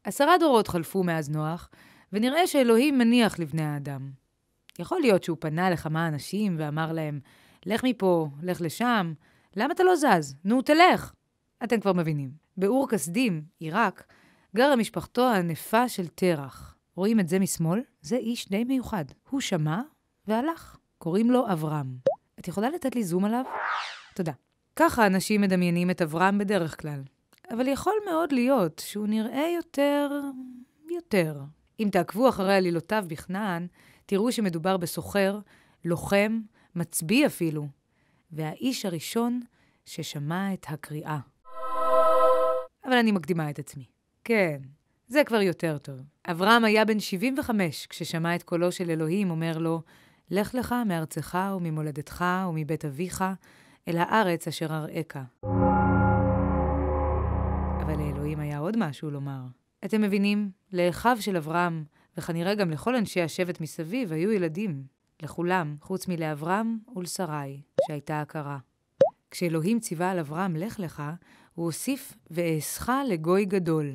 10 דורות חלפו מאז נוח, ונראה שאלוהים מניח לבני האדם. יכול להיות שהוא פנה לכמה אנשים ואמר להם, לך מפה, לך לשם, למה אתה לא זז? נו, תלך. אתם כבר מבינים. באור כסדים, עיראק, גרה משפחתו הענפה של תרח. רואים את זה משמאל? זה איש די מיוחד. הוא שמע והלך. קוראים לו אברהם. את יכולה לתת לי זום עליו? תודה. ככה אנשים מדמיינים את אברהם בדרך כלל. אבל יכול מאוד להיות שהוא נראה יותר. אם תעקבו אחרי עלילותיו בכנען, תראו שמדובר בסוחר, לוחם, מצביא אפילו, והאיש הראשון ששמע את הקריאה. אבל אני מקדימה את עצמי. כן, זה כבר יותר טוב. אברהם היה בן 75 כששמע את קולו של אלוהים אומר לו, לך לך מארצך וממולדתך ומבית אביך אל הארץ אשר אראך. אבל לאלוהים היה עוד משהו לומר. אתם מבינים? לאחיו של אברהם, וכנראה גם לכל אנשי השבט מסביב, היו ילדים. לכולם, חוץ מלאברהם ולשרי, שהייתה הכרה. כשאלוהים ציווה על אברהם לך לך, הוא הוסיף ואעשך לגוי גדול.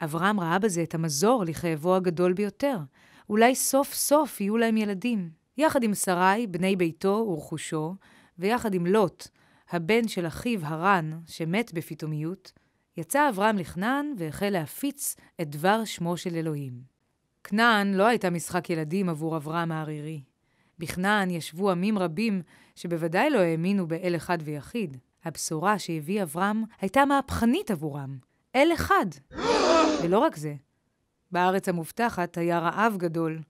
אברהם ראה בזה את המזור לכאבו הגדול ביותר. אולי סוף סוף יהיו להם ילדים. יחד עם שרי, בני ביתו ורכושו, ויחד עם לוט, הבן של אחיו הרן, שמת בפתאומיות, יצא אברהם לכנען והחל להפיץ את דבר שמו של אלוהים. כנען לא הייתה משחק ילדים עבור אברהם הערירי. בכנען ישבו עמים רבים שבוודאי לא האמינו באל אחד ויחיד. הבשורה שהביא אברהם הייתה מהפכנית עבורם. אל אחד. ולא רק זה. בארץ המובטחת היה רעב גדול,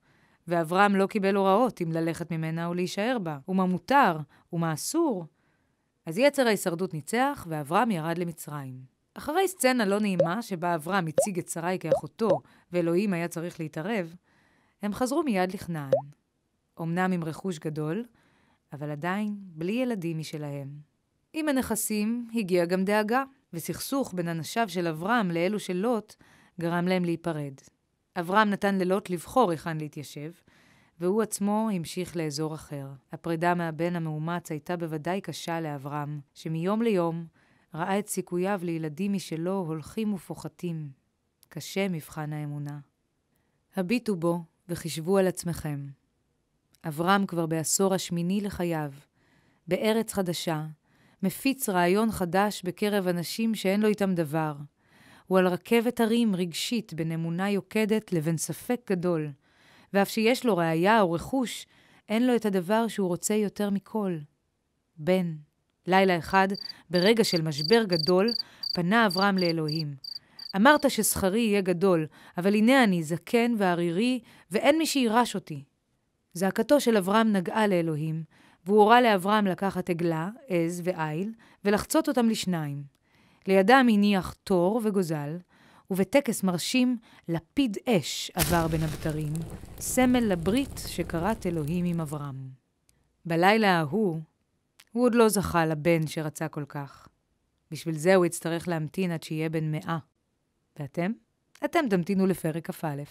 ואברהם לא קיבל הוראות אם ללכת ממנה או להישאר בה, ומה מותר ומה אסור. אז יצר ההישרדות ניצח, ואברהם ירד למצרים. אחרי סצנה לא נעימה שבה אברהם הציג את שרי כאחותו, ואלוהים היה צריך להתערב, הם חזרו מיד לכנען. אמנם עם רכוש גדול, אבל עדיין בלי ילדים משלהם. עם הנכסים הגיעה גם דאגה, וסכסוך בין אנשיו של אברהם לאלו של לוט גרם להם להיפרד. אברהם נתן ללוט לבחור היכן להתיישב, והוא עצמו המשיך לאזור אחר. הפרידה מהבן המאומץ הייתה בוודאי קשה לאברהם, שמיום ליום ראה את סיכוייו לילדים משלו הולכים ופוחתים. קשה מבחן האמונה. הביטו בו וחישבו על עצמכם. אברהם כבר בעשור השמיני לחייו, בארץ חדשה, מפיץ רעיון חדש בקרב אנשים שאין לו איתם דבר. הוא על רכבת הרים רגשית בין אמונה יוקדת לבין ספק גדול, ואף שיש לו ראייה או רכוש, אין לו את הדבר שהוא רוצה יותר מכל. בן. לילה אחד, ברגע של משבר גדול, פנה אברהם לאלוהים. אמרת ששכרי יהיה גדול, אבל הנה אני זקן וערירי, ואין מי שירש אותי. זעקתו של אברהם נגעה לאלוהים, והוא הורה לאברהם לקחת עגלה, עז ועיל, ולחצות אותם לשניים. לידם הניח תור וגוזל, ובטקס מרשים לפיד אש עבר בין הבתרים, סמל לברית שקראת אלוהים עם אברהם. בלילה ההוא, הוא עוד לא זכה לבן שרצה כל כך. בשביל זה הוא יצטרך להמתין עד שיהיה בן 100. ואתם? אתם תמתינו לפרק כ"א.